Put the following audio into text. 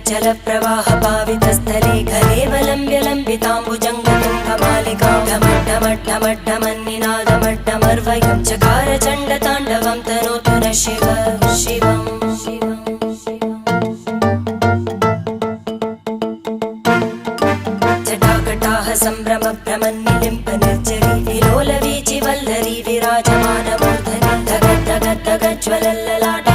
जलप्रवाह पावितस्थले घलेवलम्ब्य लम्बिताम्बुजङ्गतुङ्गमालिकां ढमड्ढमड्ढमड्ढमन्निनादमड्ढमर्वयं चकार चण्डताण्डवं तनोतु न शिव शिवम् जटाकटाः सम्भ्रमभ्रमन्निलिम्प निर्जरी विलोलवीचि वल्लरी विराजमानमूर्धनि धगद्धगद्धगज्ज्वलल्ललाट